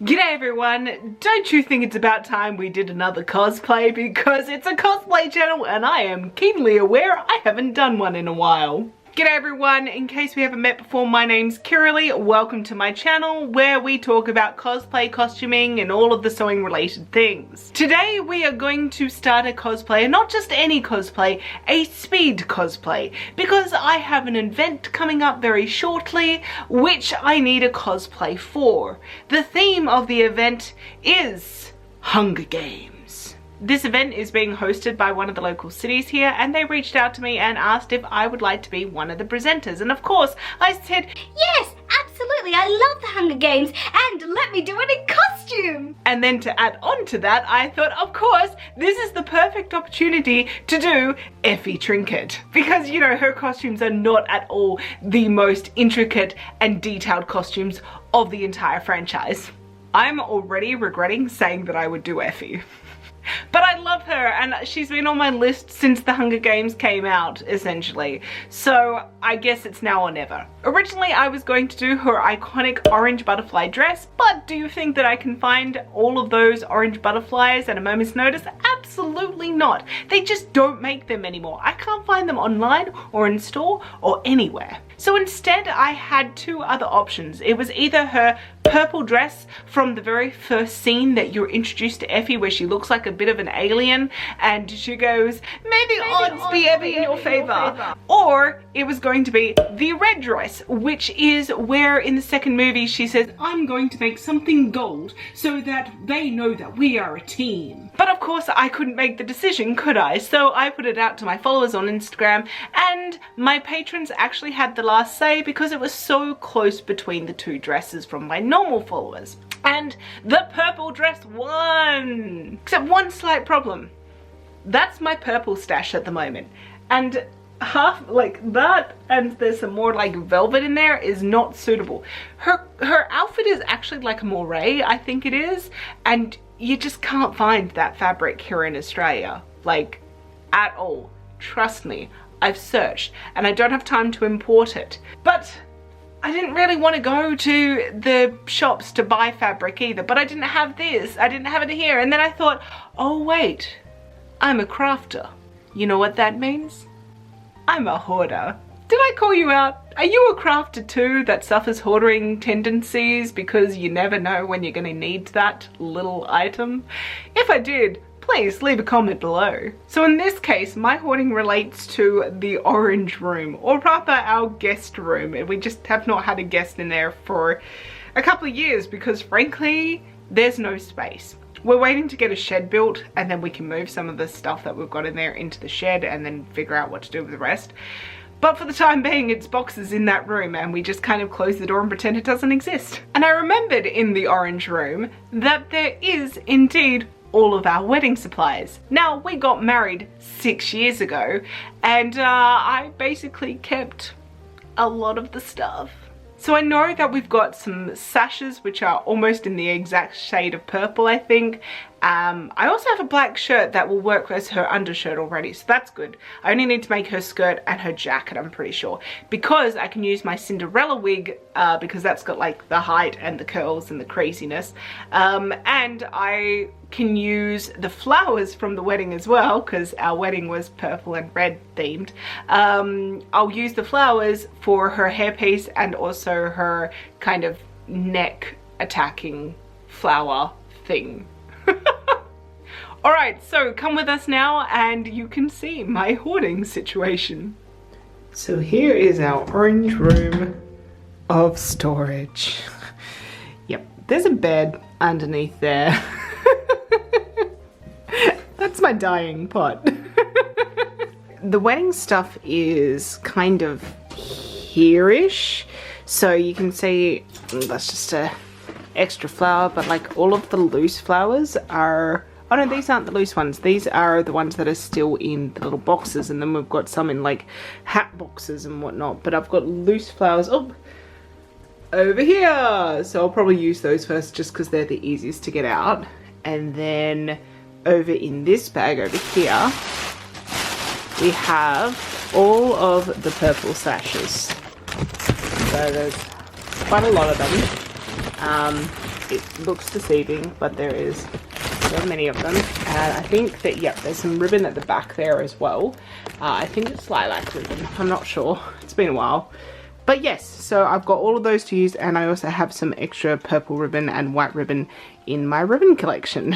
G'day everyone, don't you think it's about time we did another cosplay, because it's a cosplay channel and I am keenly aware I haven't done one in a while. G'day everyone, in case we haven't met before, my name's Kiralee. Welcome to my channel where we talk about cosplay, costuming and all of the sewing related things. Today we are going to start a cosplay, and not just any cosplay, a speed cosplay, because I have an event coming up very shortly which I need a cosplay for. The theme of the event is Hunger Games. This event is being hosted by one of the local cities here, and they reached out to me and asked if I would like to be one of the presenters, and of course I said yes, absolutely, I love the Hunger Games and let me do it in costume. And then to add on to that, I thought of course this is the perfect opportunity to do Effie Trinket, because you know her costumes are not at all the most intricate and detailed costumes of the entire franchise. I'm already regretting saying that I would do Effie. But I love her, and she's been on my list since the Hunger Games came out, essentially. So I guess it's now or never. Originally I was going to do her iconic orange butterfly dress, but do you think that I can find all of those orange butterflies at a moment's notice? Absolutely not. They just don't make them anymore. I can't find them online or in store or anywhere. So instead I had two other options. It was either her purple dress from the very first scene that you're introduced to Effie, where she looks like a bit of an alien and she goes, may the odds be ever in your favor. Or it was going to be the red dress, which is where in the second movie she says, I'm going to make something gold so that they know that we are a team. But of course I couldn't make the decision, could I? So I put it out to my followers on Instagram, and my patrons actually had the last say because it was so close between the two dresses from my normal followers. And the purple dress won! Except one slight problem. That's my purple stash at the moment. And half like that, and there's some more like velvet in there, is not suitable. Her outfit is actually like a moire, I think it is, and you just can't find that fabric here in Australia, like at all. Trust me, I've searched and I don't have time to import it. But I didn't really want to go to the shops to buy fabric either, but I didn't have this, I didn't have it here, and then I thought, oh wait, I'm a crafter. You know what that means? I'm a hoarder. Did I call you out? Are you a crafter too that suffers hoarding tendencies because you never know when you're going to need that little item? If I did, please leave a comment below. So in this case, my hoarding relates to the orange room, or rather our guest room. We just have not had a guest in there for a couple of years because frankly, there's no space. We're waiting to get a shed built and then we can move some of the stuff that we've got in there into the shed and then figure out what to do with the rest. But for the time being, it's boxes in that room and we just kind of close the door and pretend it doesn't exist. And I remembered in the orange room that there is indeed all of our wedding supplies. Now, we got married 6 years ago and I basically kept a lot of the stuff. So I know that we've got some sashes which are almost in the exact shade of purple, I think. I also have a black shirt that will work as her undershirt already, so that's good. I only need to make her skirt and her jacket, I'm pretty sure, because I can use my Cinderella wig because that's got like the height and the curls and the craziness, and I can use the flowers from the wedding as well because our wedding was purple and red themed. I'll use the flowers for her hairpiece and also her kind of neck attacking flower thing. Alright, so come with us now and you can see my hoarding situation. So here is our orange room of storage. Yep, there's a bed underneath there. That's my dying pot. The wedding stuff is kind of here-ish. So you can see that's just a extra flower, but like all of the loose flowers are, oh no, these aren't the loose ones, these are the ones that are still in the little boxes, and then we've got some in like hat boxes and whatnot, but I've got loose flowers over here, so I'll probably use those first just because they're the easiest to get out. And then over in this bag over here we have all of the purple sashes, so there's quite a lot of them. it looks deceiving, but there is so many of them. And I think that, yeah, there's some ribbon at the back there as well. I think it's lilac ribbon, I'm not sure, it's been a while. But yes, so I've got all of those to use, and I also have some extra purple ribbon and white ribbon in my ribbon collection.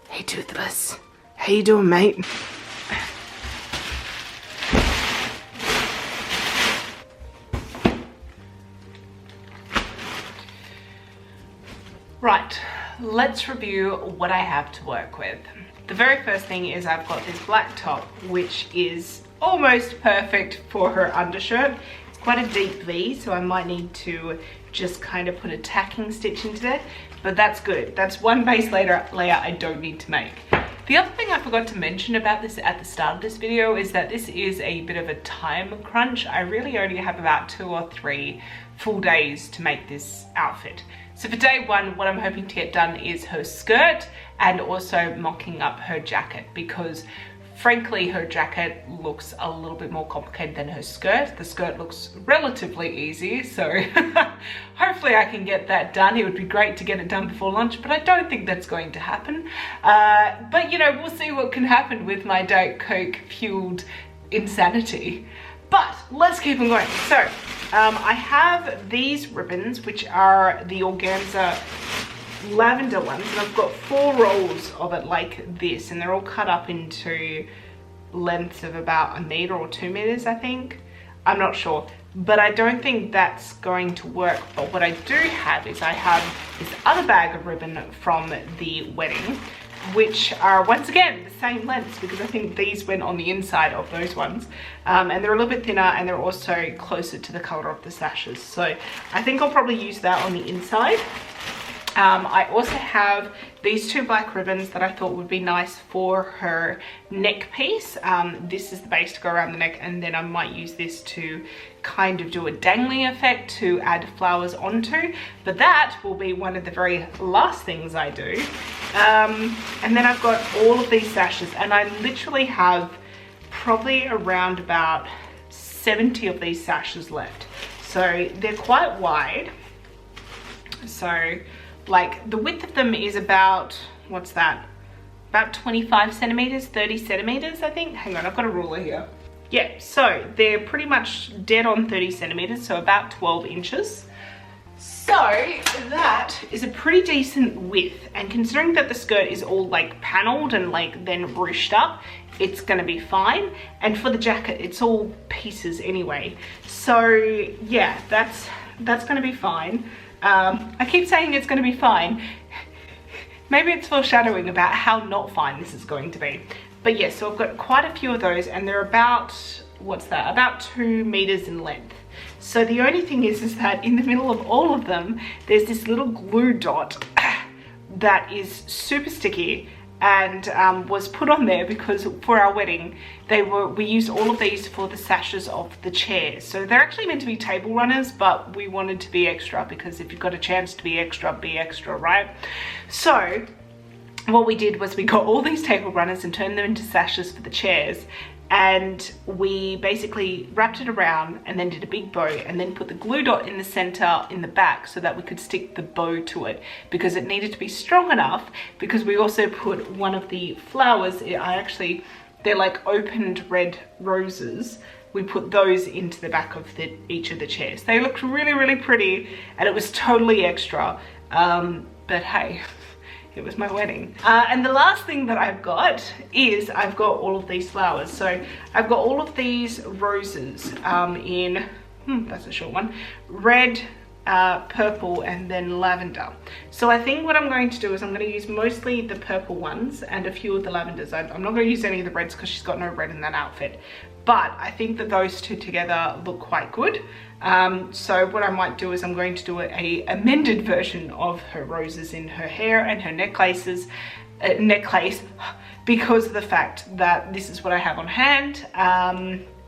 Hey Toothless, how you doing, mate? Right, let's review what I have to work with. The very first thing is I've got this black top, which is almost perfect for her undershirt. It's quite a deep V, so I might need to just kind of put a tacking stitch into it, but that's good. That's one base layer I don't need to make. The other thing I forgot to mention about this at the start of this video is that this is a bit of a time crunch. I really only have about 2 or 3 full days to make this outfit. So for day one, what I'm hoping to get done is her skirt and also mocking up her jacket, because frankly her jacket looks a little bit more complicated than her skirt. The skirt looks relatively easy, so hopefully I can get that done. It would be great to get it done before lunch, but I don't think that's going to happen. But you know, we'll see what can happen with my Diet Coke fueled insanity. But let's keep on going. So I have these ribbons, which are the organza lavender ones, and I've got 4 rolls of it like this, and they're all cut up into lengths of about 1 meter or 2 meters, I think. I'm not sure, but I don't think that's going to work. But what I do have is I have this other bag of ribbon from the wedding, which are once again the same lengths, because I think these went on the inside of those ones, and they're a little bit thinner, and they're also closer to the color of the sashes, so I think I'll probably use that on the inside. I also have these 2 black ribbons that I thought would be nice for her neck piece. This is the base to go around the neck, and then I might use this to kind of do a dangling effect to add flowers onto, but that will be one of the very last things I do. And then I've got all of these sashes, and I literally have probably around about 70 of these sashes left. So they're quite wide. So like the width of them is about, what's that? About 25 centimeters, 30 centimeters, I think. Hang on, I've got a ruler here. Yeah, so they're pretty much dead on 30 centimeters, so about 12 inches. So that is a pretty decent width, and considering that the skirt is all like paneled and like then ruched up, it's gonna be fine. And for the jacket, it's all pieces anyway. So yeah, that's gonna be fine. I keep saying it's gonna be fine. Maybe it's foreshadowing about how not fine this is going to be. But yeah, so I've got quite a few of those, and they're about, what's that? About 2 meters in length. So the only thing is that in the middle of all of them, there's this little glue dot that is super sticky, and was put on there because for our wedding, we used all of these for the sashes of the chairs. So they're actually meant to be table runners, but we wanted to be extra, because if you've got a chance to be extra, right? So what we did was we got all these table runners and turned them into sashes for the chairs, and we basically wrapped it around and then did a big bow, and then put the glue dot in the center in the back so that we could stick the bow to it, because it needed to be strong enough, because we also put one of the flowers, they're like opened red roses, we put those into the back of each of the chairs. They looked really pretty, and it was totally extra, but hey, it was my wedding. And the last thing that I've got is I've got all of these flowers. So I've got all of these roses in, that's a short one, red, purple, and then lavender. So I think what I'm going to do is I'm going to use mostly the purple ones and a few of the lavenders. I'm not going to use any of the reds because she's got no red in that outfit. But I think that those two together look quite good. So what I might do is I'm going to do a amended version of her roses in her hair and her necklace, because of the fact that this is what I have on hand.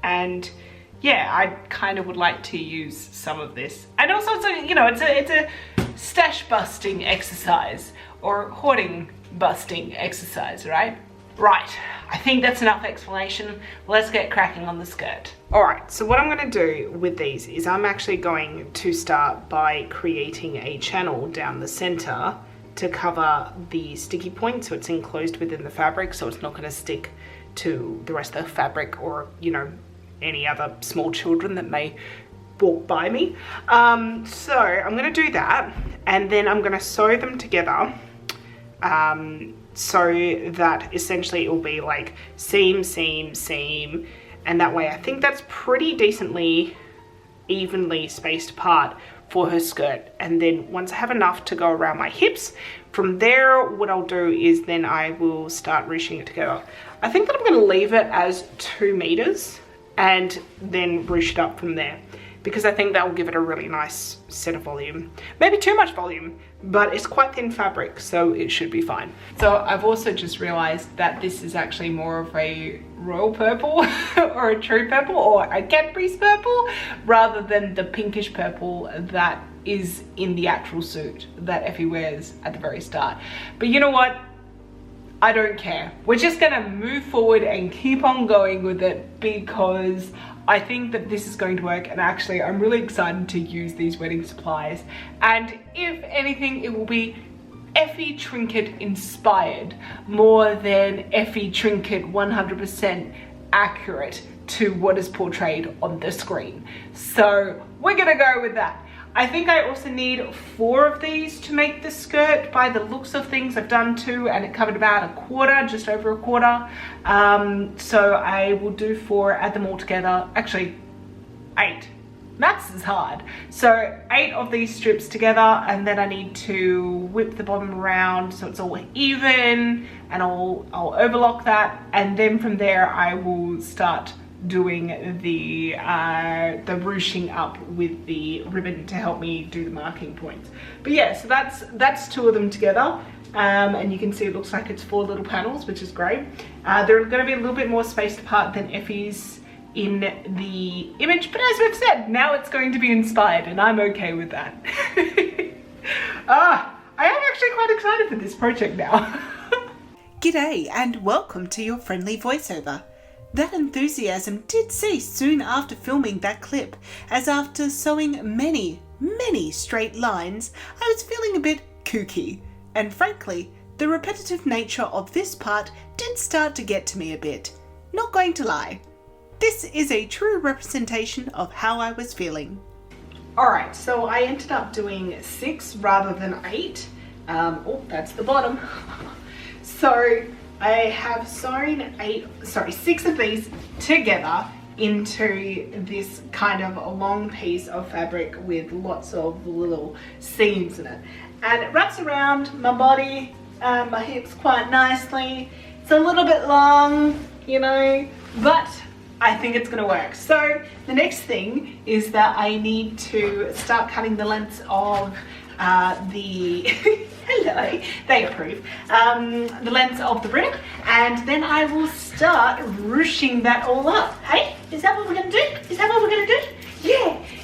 And yeah, I kind of would like to use some of this. And also, it's a stash busting exercise, or hoarding busting exercise, right? Right, I think that's enough explanation. Let's get cracking on the skirt. All right, so what I'm gonna do with these is I'm actually going to start by creating a channel down the center to cover the sticky point so it's enclosed within the fabric, so it's not gonna stick to the rest of the fabric or, you know, any other small children that may walk by me. So I'm gonna do that, and then I'm gonna sew them together so that essentially it will be like seam, seam, seam, and that way I think that's pretty decently evenly spaced apart for her skirt. And then once I have enough to go around my hips, from there what I'll do is then I will start ruching it together. I think that I'm going to leave it as 2 meters and then ruche it up from there, because I think that will give it a really nice set of volume. Maybe too much volume, but it's quite thin fabric, so it should be fine. So I've also just realized that this is actually more of a royal purple or a true purple or a Caprice purple rather than the pinkish purple that is in the actual suit that Effie wears at the very start. But you know what? I don't care. We're just gonna move forward and keep on going with it because I think that this is going to work, and actually I'm really excited to use these wedding supplies, and if anything it will be Effie Trinket inspired more than Effie Trinket 100% accurate to what is portrayed on the screen. So we're gonna go with that. I think I also need 4 of these to make the skirt. By the looks of things, I've done 2 and it covered about 1/4, just over 1/4. So I will do 4, add them all together. Actually, 8. Maths is hard. So 8 of these strips together, and then I need to whip the bottom around so it's all even, and I'll overlock that, and then from there I will start doing the ruching up with the ribbon to help me do the marking points. But yeah, so that's 2 of them together, and you can see it looks like it's 4 little panels, which is great. They're going to be a little bit more spaced apart than Effie's in the image, but as we've said, now it's going to be inspired, and I'm okay with that. I am actually quite excited for this project now. G'day and welcome to your friendly voiceover. That enthusiasm did cease soon after filming that clip, as after sewing many straight lines, I was feeling a bit kooky, and frankly, the repetitive nature of this part did start to get to me a bit. Not going to lie. This is a true representation of how I was feeling. Alright, so I ended up doing 6 rather than 8. Oh, that's the bottom. So I have sewn 6 of these together into this kind of a long piece of fabric with lots of little seams in it. And it wraps around my body, my hips quite nicely. It's a little bit long, you know, but I think it's gonna work. So the next thing is that I need to start cutting the lengths of the hello, they approve, the lengths of the ribbon, and then I will start ruching that all up. Hey, is that what we're gonna do? Is that what we're gonna do?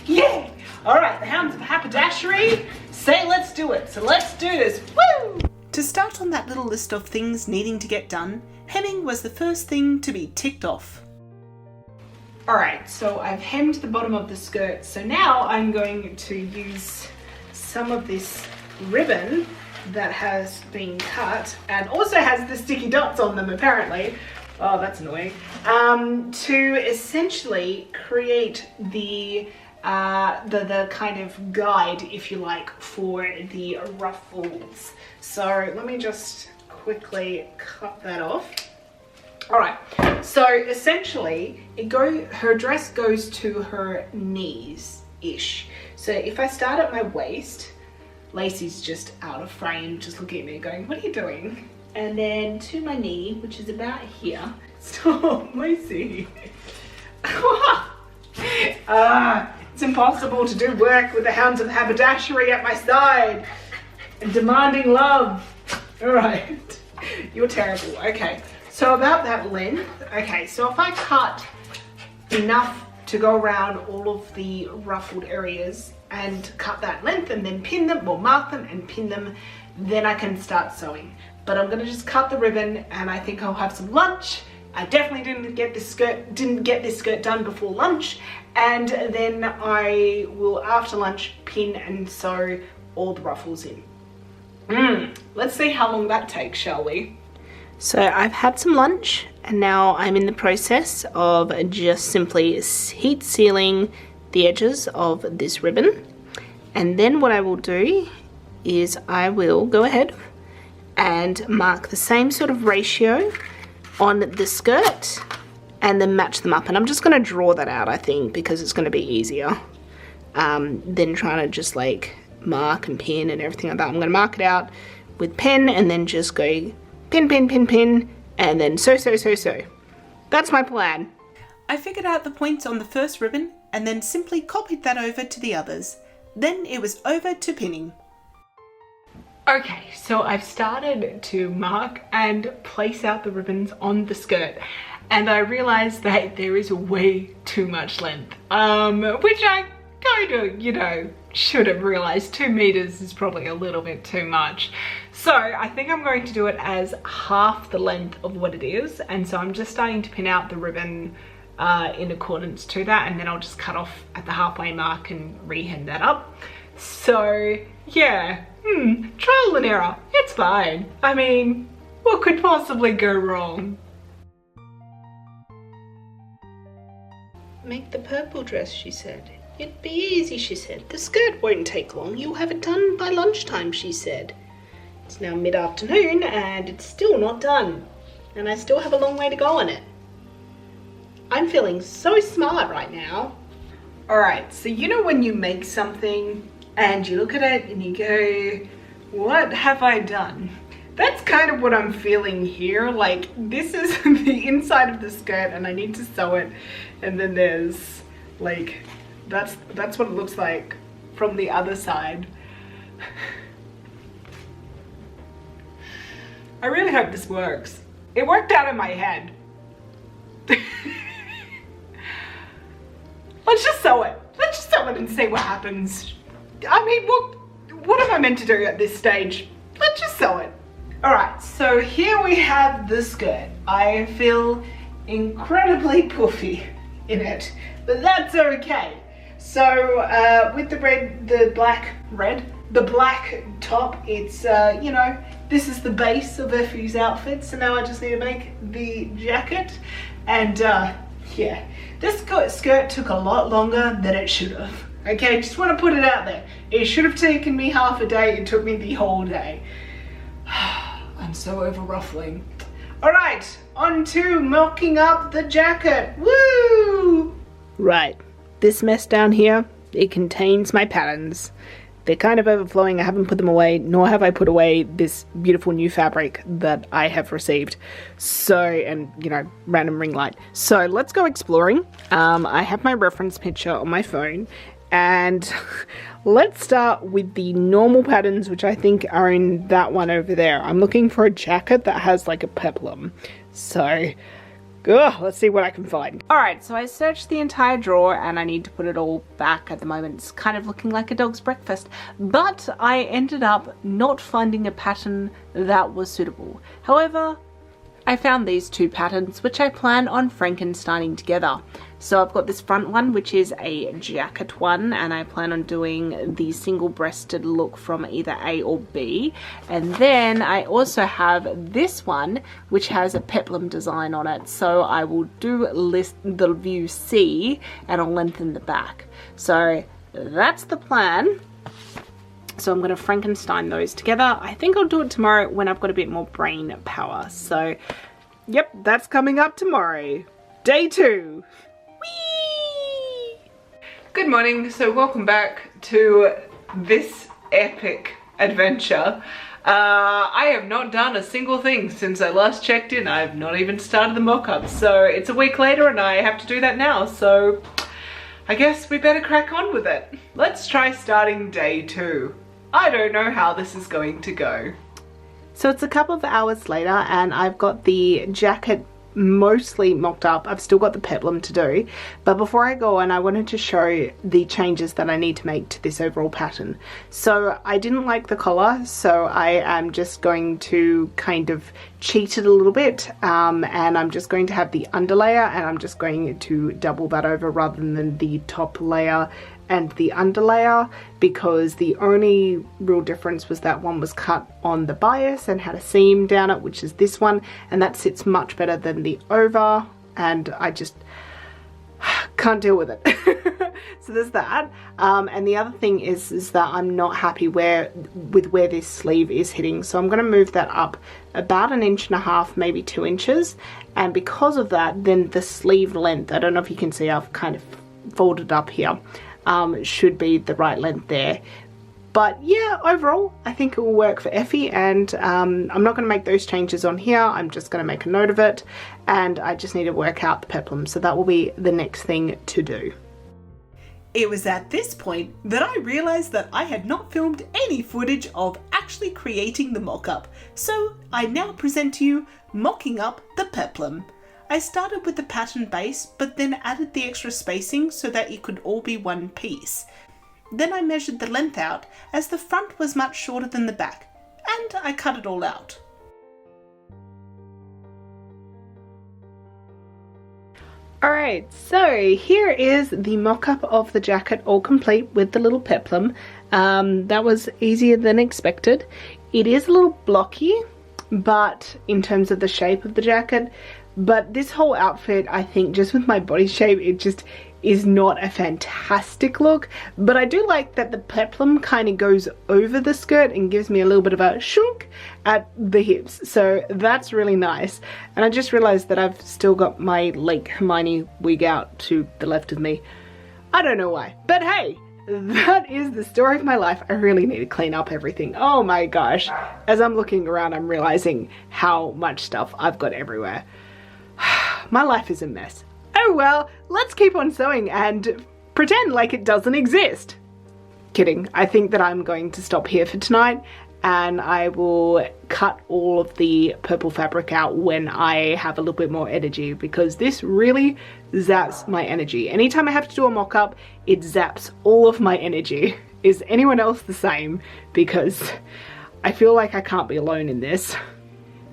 Yeah. All right, the hounds of haberdashery say let's do it. So let's do this. Woo! To start on that little list of things needing to get done, hemming was the first thing to be ticked off. Alright, so I've hemmed the bottom of the skirt, so now I'm going to use some of this ribbon that has been cut and also has the sticky dots on them apparently. Oh, that's annoying. To essentially create the kind of guide, if you like, for the ruffles. So let me just quickly cut that off. Alright, so essentially her dress goes to her knees-ish. So if I start at my waist, Lacey's just out of frame, just looking at me going, what are you doing? And then to my knee, which is about here. Stop, Lacey. It's impossible to do work with the hounds of haberdashery at my side and demanding love. Alright, you're terrible. Okay. So about that length, okay, so if I cut enough to go around all of the ruffled areas and cut that length and then pin them, or mark them and pin them, then I can start sewing. But I'm gonna just cut the ribbon and I think I'll have some lunch. I definitely didn't get this skirt done before lunch, and then I will after lunch pin and sew all the ruffles in. Let's see how long that takes, shall we? So I've had some lunch and now I'm in the process of just simply heat sealing the edges of this ribbon. And then what I will do is I will go ahead and mark the same sort of ratio on the skirt and then match them up. And I'm just going to draw that out, I think, because it's going to be easier than trying to just like mark and pin and everything like that. I'm going to mark it out with pen and then just go pin, pin, pin, pin, and then sew, sew, sew, sew. That's my plan. I figured out the points on the first ribbon and then simply copied that over to the others. Then it was over to pinning. Okay, so I've started to mark and place out the ribbons on the skirt, and I realized that there is way too much length, which I kind of, you know, should have realized. 2 meters is probably a little bit too much. So I think I'm going to do it as half the length of what it is, and so I'm just starting to pin out the ribbon in accordance to that, and then I'll just cut off at the halfway mark and rehem that up. So yeah, trial and error, it's fine. I mean, what could possibly go wrong? Make the purple dress, she said. It'd be easy, she said. The skirt won't take long. You'll have it done by lunchtime, she said. It's now mid-afternoon and it's still not done. And I still have a long way to go on it. I'm feeling so smart right now. Alright, so you know when you make something and you look at it and you go, what have I done? That's kind of what I'm feeling here. Like, this is the inside of the skirt and I need to sew it, and then there's like, that's what it looks like from the other side. I really hope this works. It worked out in my head. Let's just sew it. Let's just sew it and see what happens. I mean, what am I meant to do at this stage? Let's just sew it. Alright, so here we have the skirt. I feel incredibly puffy in it, but that's okay. So with the black top, it's, you know, this is the base of Effie's outfit, so now I just need to make the jacket, and yeah, this skirt took a lot longer than it should have. Okay, just want to put it out there. It should have taken me half a day, it took me the whole day. I'm so over ruffling. Alright, on to mocking up the jacket. Woo! Right, this mess down here, it contains my patterns. They're kind of overflowing. I haven't put them away, nor have I put away this beautiful new fabric that I have received. So, and you know, random ring light. So let's go exploring. I have my reference picture on my phone, and let's start with the normal patterns, which I think are in that one over there. I'm looking for a jacket that has like a peplum. So, let's see what I can find. Alright, so I searched the entire drawer and I need to put it all back at the moment. It's kind of looking like a dog's breakfast. But I ended up not finding a pattern that was suitable. However, I found these two patterns which I plan on Frankensteining together. So I've got this front one, which is a jacket one, and I plan on doing the single-breasted look from either A or B. And then I also have this one, which has a peplum design on it. So I will do the view C, and I'll lengthen the back. So that's the plan. So I'm going to Frankenstein those together. I think I'll do it tomorrow when I've got a bit more brain power. So, yep, that's coming up tomorrow. Day 2. Whee! Good morning, so welcome back to this epic adventure. I have not done a single thing since I last checked in. I've not even started the mock-up. So it's a week later and I have to do that now. So I guess we better crack on with it. Let's try starting day 2. I don't know how this is going to go. So it's a couple of hours later and I've got the jacket mostly mocked up. I've still got the peplum to do, but before I go on, I wanted to show the changes that I need to make to this overall pattern. So I didn't like the collar, so I am just going to kind of cheat it a little bit, and I'm just going to have the underlayer, and I'm just going to double that over rather than the top layer and the underlayer, because the only real difference was that one was cut on the bias and had a seam down it, which is this one, and that sits much better than the over, and I just can't deal with it. So there's that, and the other thing is that I'm not happy with where this sleeve is hitting, so I'm going to move that up about 1.5 inches, maybe 2 inches, and because of that, then the sleeve length, I don't know if you can see, I've kind of folded up here, should be the right length there. But yeah, overall I think it will work for Effie, and I'm not going to make those changes on here. I'm just going to make a note of it, and I just need to work out the peplum, so that will be the next thing to do. It was at this point that I realised that I had not filmed any footage of actually creating the mock-up, so I now present to you mocking up the peplum. I started with the pattern base, but then added the extra spacing so that it could all be one piece. Then I measured the length out, as the front was much shorter than the back, and I cut it all out. Alright, so here is the mock-up of the jacket, all complete with the little peplum. That was easier than expected. It is a little blocky, but in terms of the shape of the jacket, but this whole outfit, I think, just with my body shape, it just is not a fantastic look. But I do like that the peplum kind of goes over the skirt and gives me a little bit of a shunk at the hips, so that's really nice. And I just realized that I've still got my Lake Hermione wig out to the left of me. I don't know why, but hey, that is the story of my life. I really need to clean up everything. Oh my gosh, as I'm looking around, I'm realizing how much stuff I've got everywhere. My life is a mess. Oh well, let's keep on sewing and pretend like it doesn't exist. Kidding. I think that I'm going to stop here for tonight, and I will cut all of the purple fabric out when I have a little bit more energy, because this really zaps my energy. Anytime I have to do a mock-up, it zaps all of my energy. Is anyone else the same? Because I feel like I can't be alone in this.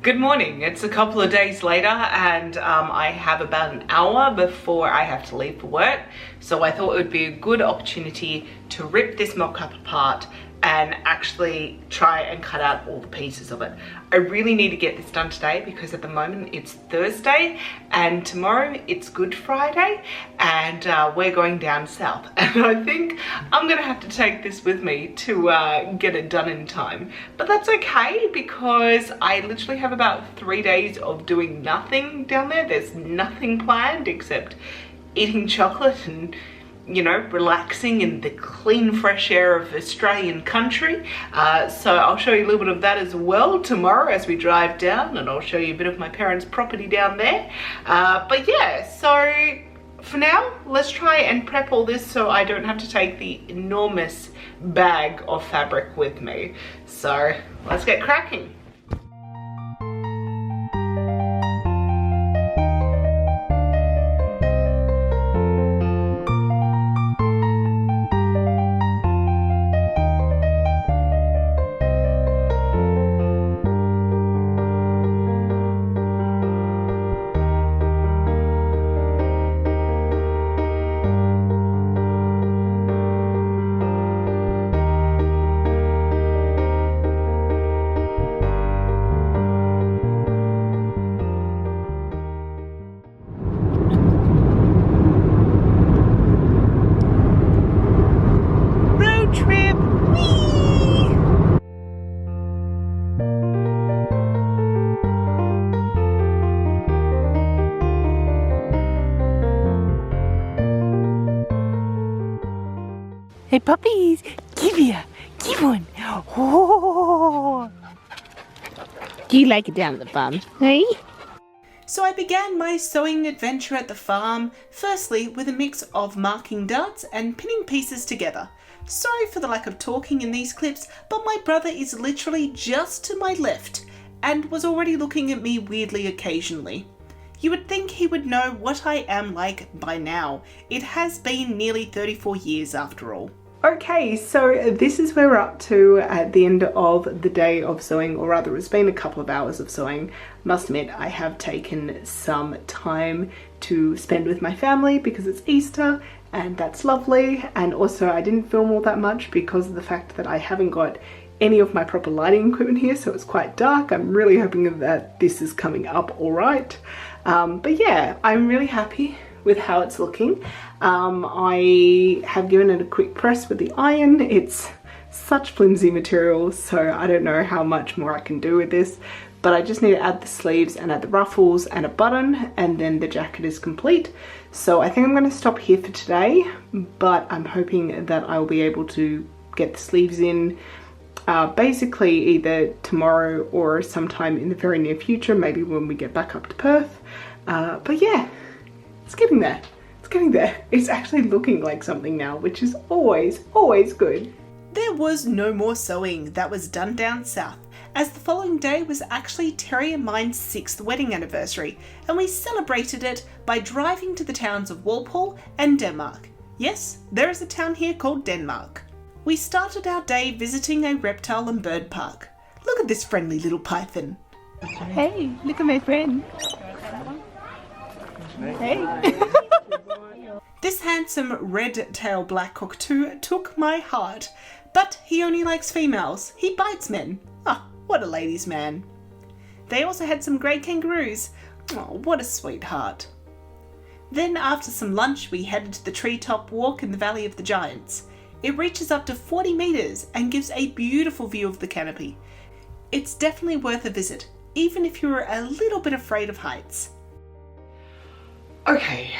Good morning. It's a couple of days later, and I have about an hour before I have to leave for work, so I thought it would be a good opportunity to rip this mock-up apart and actually try and cut out all the pieces of it. I really need to get this done today, because at the moment it's Thursday and tomorrow it's Good Friday, and we're going down south, and I think I'm gonna have to take this with me to get it done in time. But that's okay, because I literally have about 3 days of doing nothing down there. There's nothing planned except eating chocolate and, you know, relaxing in the clean, fresh air of Australian country. So I'll show you a little bit of that as well tomorrow as we drive down, and I'll show you a bit of my parents' property down there. But yeah, so for now, let's try and prep all this so I don't have to take the enormous bag of fabric with me. So let's get cracking. Hey puppies, give one. Oh. Do you like it down at the farm, hey? So I began my sewing adventure at the farm, firstly with a mix of marking darts and pinning pieces together. Sorry for the lack of talking in these clips, but my brother is literally just to my left and was already looking at me weirdly occasionally. You would think he would know what I am like by now. It has been nearly 34 years after all. Okay, so this is where we're up to at the end of the day of sewing, or rather it's been a couple of hours of sewing. Must admit, I have taken some time to spend with my family because it's Easter and that's lovely, and also I didn't film all that much because of the fact that I haven't got any of my proper lighting equipment here, so it's quite dark. I'm really hoping that this is coming up all right. But yeah, I'm really happy with how it's looking. I have given it a quick press with the iron. It's such flimsy material, so I don't know how much more I can do with this, but I just need to add the sleeves and add the ruffles and a button, and then the jacket is complete. So I think I'm going to stop here for today, but I'm hoping that I'll be able to get the sleeves in basically either tomorrow or sometime in the very near future, maybe when we get back up to Perth. But yeah, it's getting there. It's getting there. It's actually looking like something now, which is always good. There was no more sewing that was done down south, as the following day was actually Terry and mine's 6th wedding anniversary, and we celebrated it by driving to the towns of Walpole and Denmark. Yes, there is a town here called Denmark. We started our day visiting a reptile and bird park. Look at this friendly little python. Hey, look at my friend. Hey. This handsome red-tailed black cockatoo took my heart, but he only likes females. He bites men. Ah, what a ladies' man. They also had some grey kangaroos. Oh, what a sweetheart. Then after some lunch we headed to the treetop walk in the Valley of the Giants. It reaches up to 40 metres and gives a beautiful view of the canopy. It's definitely worth a visit, even if you're a little bit afraid of heights. Okay,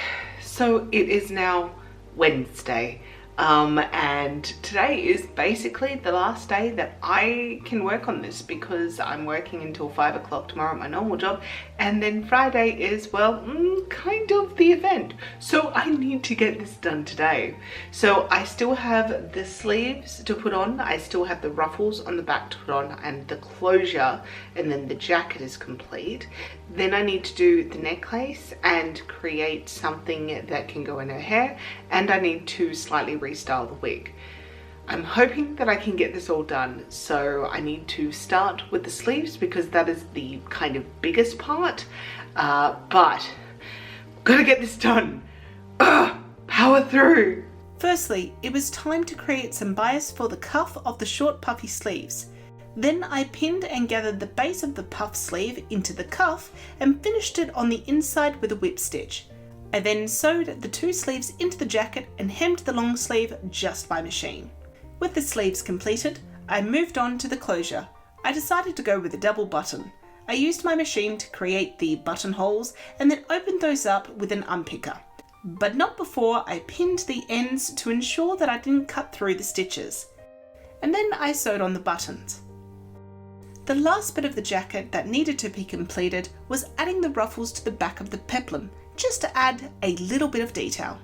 so it is now Wednesday, and today is basically the last day that I can work on this because I'm working until 5 o'clock tomorrow at my normal job, and then Friday is, well, kind of the event. So I need to get this done today. So I still have the sleeves to put on, I still have the ruffles on the back to put on, and the closure, and then the jacket is complete. Then I need to do the necklace and create something that can go in her hair, and I need to slightly restyle the wig. I'm hoping that I can get this all done, so I need to start with the sleeves because that is the kind of biggest part, but gotta get this done. Power through. Firstly, it was time to create some bias for the cuff of the short puffy sleeves. Then I pinned and gathered the base of the puff sleeve into the cuff and finished it on the inside with a whip stitch. I then sewed the 2 sleeves into the jacket and hemmed the long sleeve just by machine. With the sleeves completed, I moved on to the closure. I decided to go with a double button. I used my machine to create the buttonholes and then opened those up with an unpicker. But not before I pinned the ends to ensure that I didn't cut through the stitches. And then I sewed on the buttons. The last bit of the jacket that needed to be completed was adding the ruffles to the back of the peplum, just to add a little bit of detail.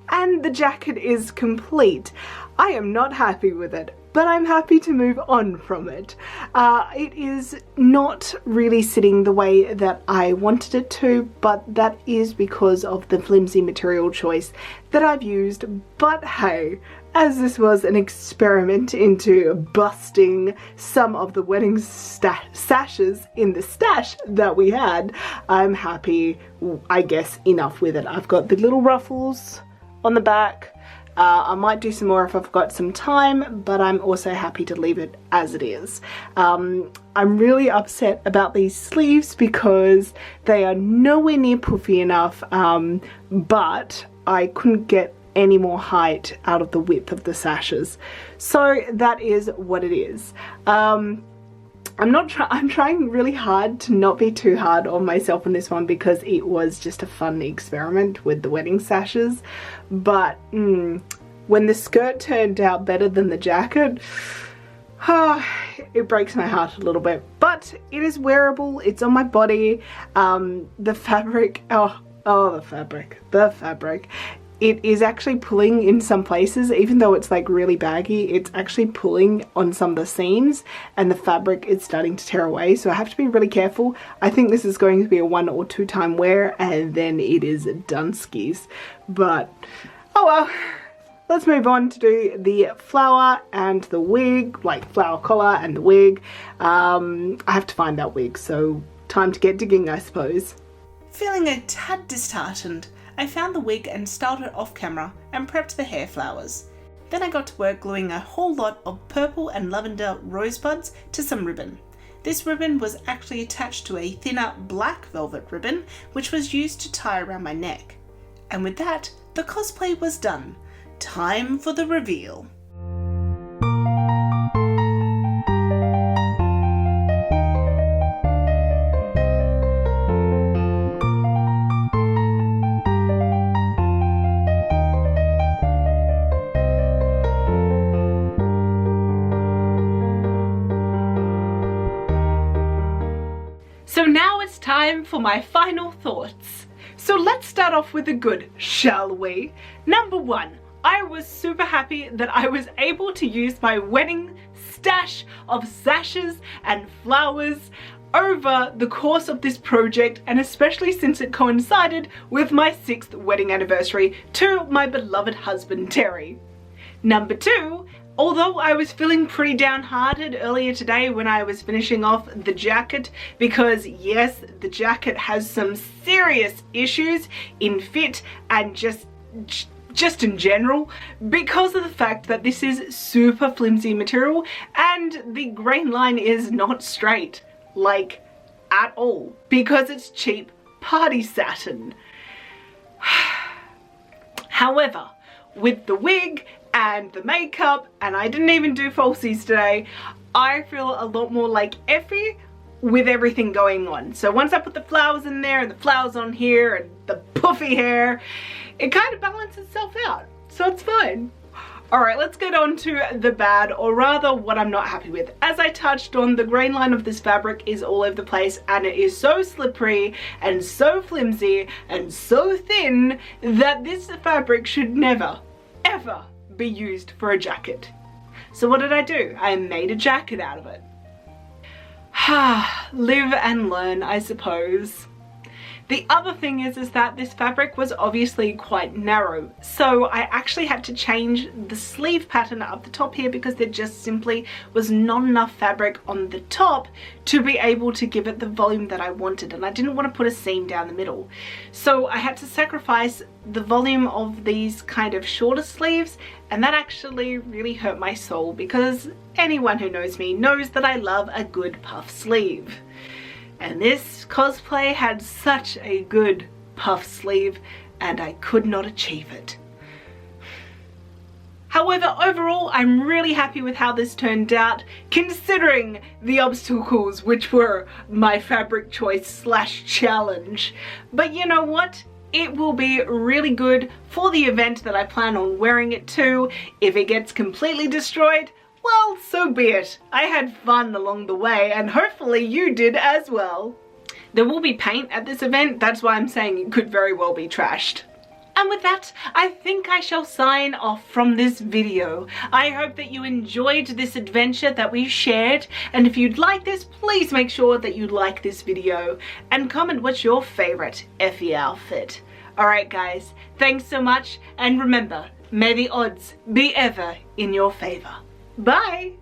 And the jacket is complete. I am not happy with it, but I'm happy to move on from it. It is not really sitting the way that I wanted it to, but that is because of the flimsy material choice that I've used. But hey, as this was an experiment into busting some of the wedding sashes in the stash that we had, I'm happy, I guess, enough with it. I've got the little ruffles on the back. I might do some more if I've got some time, but I'm also happy to leave it as it is. I'm really upset about these sleeves because they are nowhere near puffy enough, but I couldn't get any more height out of the width of the sashes. So that is what it is. I'm trying really hard to not be too hard on myself on this one because it was just a fun experiment with the wedding sashes. But when the skirt turned out better than the jacket, it breaks my heart a little bit. But it is wearable, it's on my body. The fabric, the fabric. it is actually pulling in some places, even though it's like really baggy, it's actually pulling on some of the seams and the fabric is starting to tear away. So I have to be really careful. I think this is going to be a 1 or 2 time wear and then it is done skis. But, oh well. Let's move on to do the flower and the wig, like flower collar and the wig. I have to find that wig, so time to get digging, I suppose. Feeling a tad disheartened, I found the wig and styled it off camera and prepped the hair flowers. Then I got to work gluing a whole lot of purple and lavender rosebuds to some ribbon. This ribbon was actually attached to a thinner black velvet ribbon, which was used to tie around my neck. And with that, the cosplay was done. Time for the reveal. So now it's time for my final thoughts. So let's start off with the good, shall we? Number 1. I was super happy that I was able to use my wedding stash of sashes and flowers over the course of this project, and especially since it coincided with my 6th wedding anniversary to my beloved husband Terry. Number 2, although I was feeling pretty downhearted earlier today when I was finishing off the jacket, because yes, the jacket has some serious issues in fit and just in general, because of the fact that this is super flimsy material and the grain line is not straight, like at all, because it's cheap party satin. However, with the wig and the makeup, and I didn't even do falsies today, I feel a lot more like Effie with everything going on. So once I put the flowers in there and the flowers on here and the puffy hair, it kind of balances itself out, so it's fine. Alright, let's get on to the bad, or rather what I'm not happy with. As I touched on, the grain line of this fabric is all over the place and it is so slippery and so flimsy and so thin that this fabric should never, ever be used for a jacket. So what did I do? I made a jacket out of it. Live and learn, I suppose. The other thing is that this fabric was obviously quite narrow, so I actually had to change the sleeve pattern up the top here because there just simply was not enough fabric on the top to be able to give it the volume that I wanted, and I didn't want to put a seam down the middle. So I had to sacrifice the volume of these kind of shorter sleeves, and that actually really hurt my soul because anyone who knows me knows that I love a good puff sleeve. And this cosplay had such a good puff sleeve and I could not achieve it. However, overall, I'm really happy with how this turned out, considering the obstacles which were my fabric choice / challenge. But you know what? It will be really good for the event that I plan on wearing it to. If it gets completely destroyed, well, so be it. I had fun along the way and hopefully you did as well. There will be paint at this event, that's why I'm saying it could very well be trashed. And with that, I think I shall sign off from this video. I hope that you enjoyed this adventure that we shared, and if you'd like this, please make sure that you like this video and comment what's your favorite Effie outfit. Alright guys, thanks so much, and remember, may the odds be ever in your favor. Bye!